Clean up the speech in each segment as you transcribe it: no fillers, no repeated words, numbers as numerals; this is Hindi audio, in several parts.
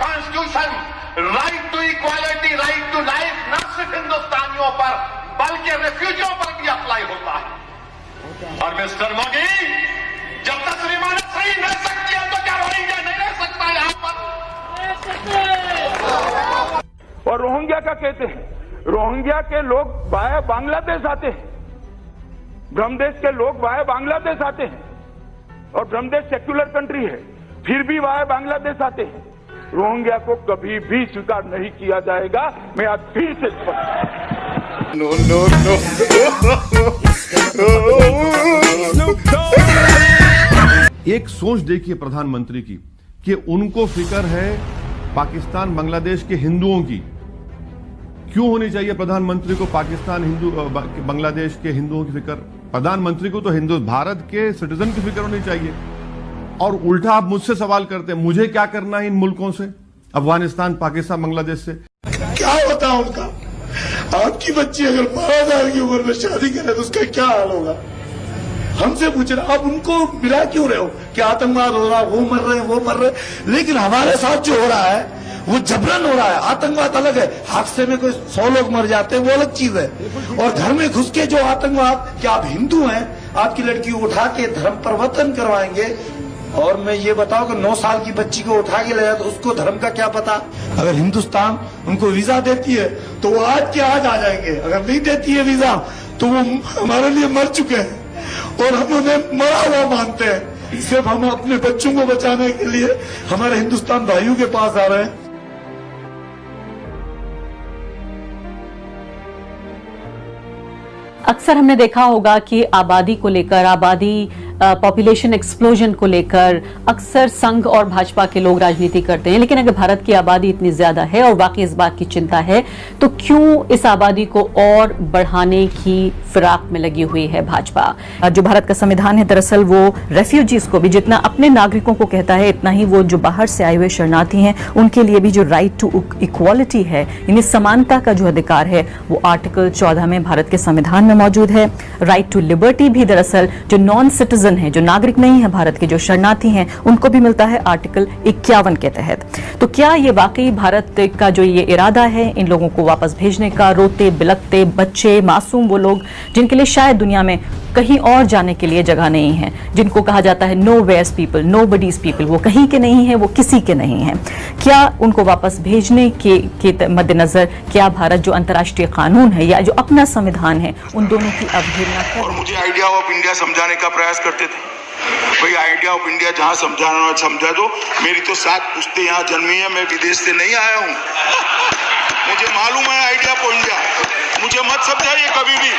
Constitution right to equality, right to life न सिर्फ हिंदुस्तानियों पर बल्कि रेफ्यूजियों पर भी अप्लाई होता है। और मिस्टर मोदी, जब तक जमानत सही रह सकती है तो क्या रोहिंग्या नहीं रह सकता यहां पर? और रोहिंग्या का कहते हैं, रोहिंग्या के लोग वाया बांग्लादेश आते हैं, ब्रह्मदेश के लोग वाया बांग्लादेश आते हैं, और ब्रह्मदेश सेक्युलर कंट्री है, फिर भी वाया बांग्लादेश आते हैं। रोहिंग्या को कभी भी स्वीकार नहीं किया जाएगा। मैं आज फिर से नो नो नो। एक सोच देखिए प्रधानमंत्री की कि उनको फिक्र है पाकिस्तान बांग्लादेश के हिंदुओं की। क्यों होनी चाहिए प्रधानमंत्री को पाकिस्तान हिंदू बांग्लादेश के हिंदुओं की फिक्र? प्रधानमंत्री को तो हिंदू भारत के सिटीजन की फिक्र होनी चाहिए। और उल्टा आप मुझसे सवाल करते हैं मुझे क्या करना है इन मुल्कों से, अफगानिस्तान, पाकिस्तान, बांग्लादेश से? क्या होता है उनका? आपकी बच्ची अगर 12 साल की उम्र में शादी करे तो उसका क्या हाल होगा? हमसे पूछ रहे, आप उनको मिला क्यों रहे हो कि आतंकवाद हो रहा, वो मर रहे, वो मर रहे। लेकिन हमारे साथ जो हो रहा है वो जबरन हो रहा है। आतंकवाद अलग है, हादसे में कोई 100 लोग मर जाते हैं, वो अलग चीज है। और घर में घुस के जो आतंकवाद, क्या आप हिंदू हैं, आपकी लड़की को उठा के धर्म परिवर्तन करवाएंगे? और मैं ये बताऊं कि 9 साल की बच्ची को उठा के ले जाए तो उसको धर्म का क्या पता? अगर हिंदुस्तान उनको वीजा देती है तो वो आज के आज आ जाएंगे, अगर नहीं देती है वीजा तो वो हमारे लिए मर चुके हैं और हम उन्हें मरा हुआ मानते हैं। सिर्फ हम अपने बच्चों को बचाने के लिए हमारे हिंदुस्तान भाइयों के पास आ रहे हैं। अक्सर हमने देखा होगा कि आबादी को लेकर, आबादी पॉपुलेशन एक्सप्लोजन को लेकर अक्सर संघ और भाजपा के लोग राजनीति करते हैं। लेकिन अगर भारत की आबादी इतनी ज्यादा है और वाकई इस बात की चिंता है तो क्यों इस आबादी को और बढ़ाने की फिराक में लगी हुई है भाजपा? जो भारत का संविधान है दरअसल वो रेफ्यूजीज को भी जितना अपने नागरिकों को कहता है, इतना ही वो जो बाहर से आए हुए शरणार्थी हैं उनके लिए भी जो राइट टू इक्वालिटी है, यानी समानता का जो अधिकार है, वो आर्टिकल 14 में भारत के संविधान में मौजूद है। राइट टू लिबर्टी भी दरअसल जो नॉन सिटीजन है, जो नागरिक नहीं है भारत के, जो शरणार्थी हैं, उनको भी मिलता है आर्टिकल 51 के तहत। तो क्या ये वाकई भारत का जो ये इरादा है इन लोगों को वापस भेजने का? रोते बिलखते बच्चे, मासूम, वो लोग जिनके लिए शायद दुनिया में कहीं और जाने के लिए जगह नहीं है, जिनको कहा जाता है nowhere's people, nobody's people, वो कहीं के नहीं है, वो किसी के नहीं है। क्या उनको वापस भेजने के मद्देनजर क्या भारत जो अंतर्राष्ट्रीय कानून है या जो अपना संविधान है उन दोनों की अवहेलना कर? और मुझे आइडिया ऑफ इंडिया समझाने का प्रयास करते थे। भाई आइडिया ऑफ इंडिया जहां समझाना है समझा दो। मेरी तो 7 पुश्तें यहाँ जन्मी है, मैं विदेश से नहीं आया हूँ। मुझे मालूम है आइडिया ऑफ इंडिया। मुझे मत समझाइए कभी भी,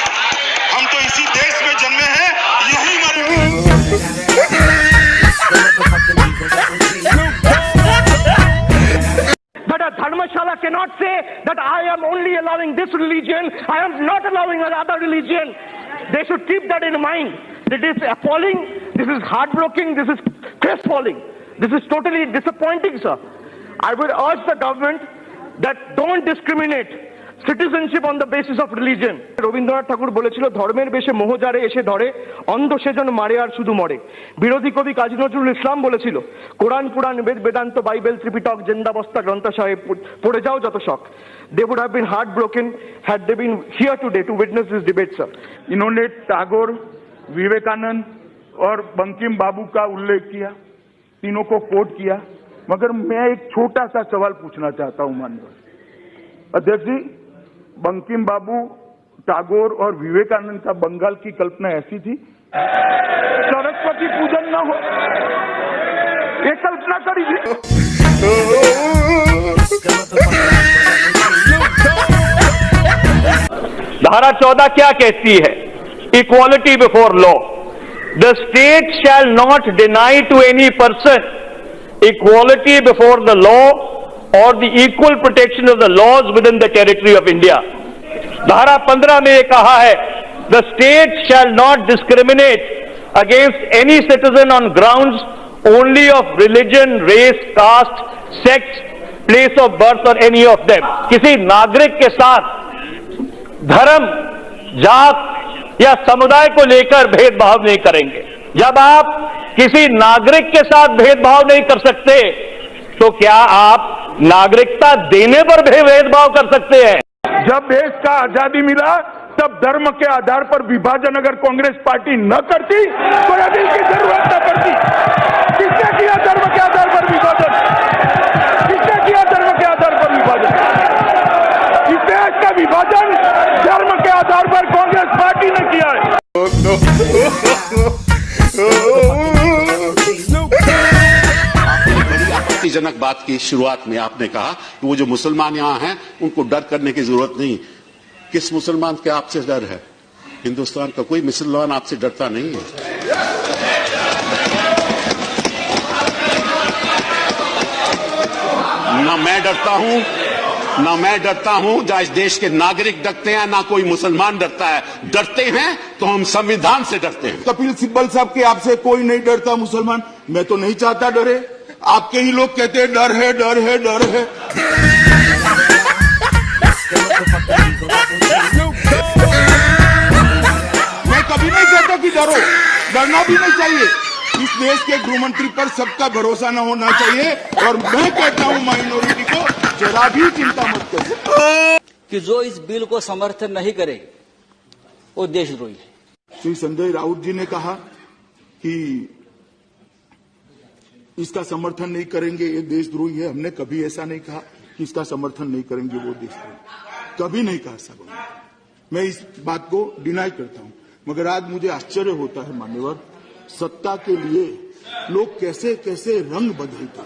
हम तो इसी देश में जन्मे हैं, यही मरेंगे। But a Dharmashala cannot say that I am only allowing this religion, I am not allowing another religion. They should keep that in mind. This is appalling, this is heartbreaking, this is crestfalling. This is totally disappointing, sir. I would urge the government that don't discriminate citizenship on the basis of religion. Rabindranath ঠাকুর বলেছিল ধর্মের বেশে মোহ যারে এসে ধরে, অন্ধ সেজন মারে আর শুধু মরে। বিরোধী কবি কাজী নজরুল ইসলাম বলেছিল কোরআন পুরাণ বেদ বেদান্ত বাইবেল ত্রিপিটক জিন্দাবস্তা গ্রন্থ সাহেব পড়ে যাও যত শখ। They would have been heartbroken had they been here today to witness this debate, sir. इन्होंने टैगोर, विवेकानंद और बंकिम बाबू का उल्लेख किया, तीनों को कोट किया। मगर मैं एक छोटा सा सवाल पूछना चाहता हूं माननीय अध्यक्ष जी। बंकिम बाबू, टैगोर और विवेकानंद का बंगाल की कल्पना ऐसी थी सरस्वती पूजन न हो, ये कल्पना करिए। धारा 14 क्या कहती है? Equality before law. The state shall not deny to any person equality before the law और the equal protection of the laws within the territory of India. धारा 15 में यह कहा है the state shall not discriminate against any citizen on grounds only of religion, race, caste, sex, place of birth और एनी ऑफ देम। किसी नागरिक के साथ धर्म, जात या समुदाय को लेकर भेदभाव नहीं करेंगे। जब आप किसी नागरिक के साथ भेदभाव नहीं कर सकते तो क्या आप नागरिकता देने पर भी भेदभाव कर सकते हैं। जब देश का आजादी मिला तब धर्म के आधार पर विभाजन अगर कांग्रेस पार्टी न करती तो यह बिल की जरूरत न पड़ती। किसने किया धर्म के आधार पर विभाजन? किसने किया धर्म के आधार पर विभाजन? इस देश का विभाजन धर्म के आधार पर कांग्रेस पार्टी ने किया है। बड़ी आपत्तिजनक बात की शुरुआत में आपने कहा कि वो जो मुसलमान यहाँ हैं उनको डर करने की जरूरत नहीं। किस मुसलमान के आपसे डर है? हिंदुस्तान का कोई मुसलमान आपसे डरता नहीं है। ना मैं डरता हूं जहां इस देश के नागरिक डरते हैं, ना कोई मुसलमान डरता है। डरते हैं तो हम संविधान से डरते हैं। कपिल सिब्बल साहब के आपसे कोई नहीं डरता मुसलमान। मैं तो नहीं चाहता डरे। आपके ही लोग कहते हैं डर है, डर है, डर है। मैं कभी नहीं कहता कि डरो, डरना भी नहीं चाहिए। इस देश के गृहमंत्री पर सबका भरोसा न होना चाहिए। और मैं कहता हूं माइनॉरिटी को जरा भी चिंता मत करो कि जो इस बिल को समर्थन नहीं करे वो देशद्रोही है। श्री संजय राउत जी ने कहा कि इसका समर्थन नहीं करेंगे ये देशद्रोही है। हमने कभी ऐसा नहीं कहा कि इसका समर्थन नहीं करेंगे वो देशद्रोही, कभी नहीं कहा सब। मैं इस बात को डिनाई करता हूं। मगर आज मुझे आश्चर्य होता है मान्यवर, सत्ता के लिए लोग कैसे कैसे रंग बदलते,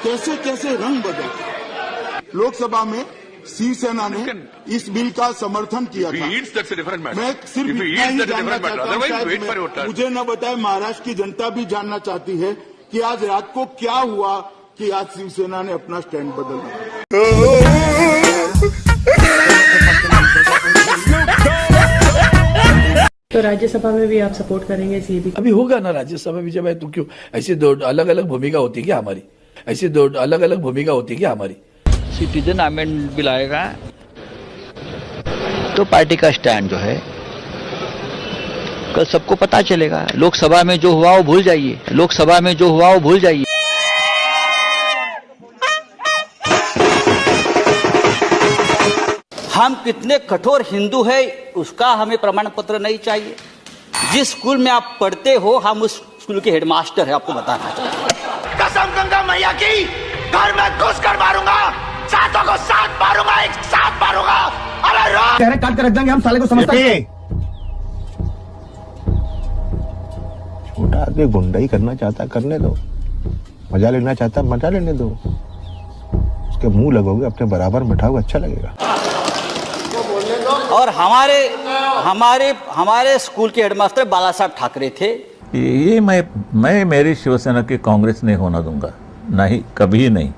कैसे कैसे रंग बदलते। लोकसभा में शिवसेना ने इस बिल का समर्थन किया था। मैं सिर्फ इतना ही जानना चाहता हूं, शायद मुझे न बताए, महाराष्ट्र की जनता भी जानना चाहती है कि आज रात को क्या हुआ कि आज शिवसेना ने अपना स्टैंड बदला। तो राज्यसभा में भी आप सपोर्ट करेंगे सीबी? अभी होगा ना राज्यसभा भी जब है तो क्यों ऐसी दो अलग अलग भूमिका होती है क्या हमारी? ऐसी दो अलग अलग भूमिका होती है क्या हमारी? सिटीजन अमेंडमेंट बिल आएगा तो पार्टी का स्टैंड जो है कल सबको पता चलेगा। लोकसभा में जो हुआ वो भूल जाइए, लोकसभा में जो हुआ वो भूल जाइए। हम कितने कठोर हिंदू है उसका हमें प्रमाण पत्र नहीं चाहिए। जिस स्कूल में आप पढ़ते हो हम उस स्कूल के हेडमास्टर है, आपको बताना चाहिए। कसम गंगा मैया की, घर में घुस कर मारूंगा, सातों को साथ मारूंगा, एक साथ मारूंगा। अरे काट कर रख देंगे हम, साले को समझते हैं। छोटा आदमी गुंडाई करना चाहता करने दो, मजा लेना चाहता मजा लेने दो। उसके मुंह लगोगे अपने बराबर बिठाओगे, अच्छा लगेगा। और हमारे स्कूल के हेडमास्टर बाला साहब ठाकरे थे। ये मैं मेरी शिवसेना की कांग्रेस नहीं होना दूंगा, नहीं, कभी नहीं।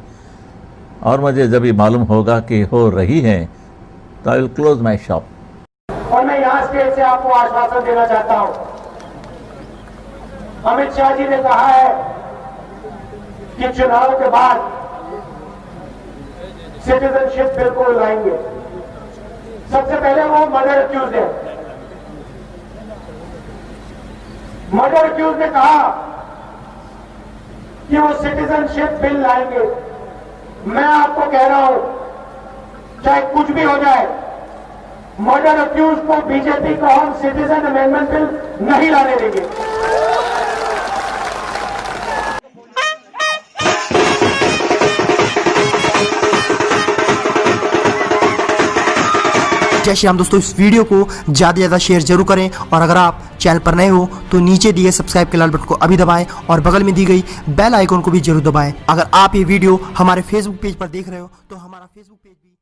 और मुझे जब ये मालूम होगा कि हो रही है तो I will close my shop. और मैं यहाँ स्टेज से आपको आश्वासन देना चाहता हूँ, अमित शाह जी ने कहा है कि चुनाव के बाद सिटीजनशिप बिल को लाएंगे। सबसे पहले वो मर्डर अक्यूज है। मर्डर अक्यूज ने कहा कि वो सिटीजनशिप बिल लाएंगे। मैं आपको कह रहा हूं, चाहे कुछ भी हो जाए, मर्डर अक्यूज को बीजेपी को हम सिटीजन अमेंडमेंट बिल नहीं लाने देंगे। जय श्री राम दोस्तों, इस वीडियो को ज़्यादा से ज़्यादा शेयर जरूर करें। और अगर आप चैनल पर नए हो तो नीचे दिए सब्सक्राइब के लाल बटन को अभी दबाएं और बगल में दी गई बेल आइकन को भी जरूर दबाएं। अगर आप ये वीडियो हमारे फेसबुक पेज पर देख रहे हो तो हमारा फेसबुक पेज भी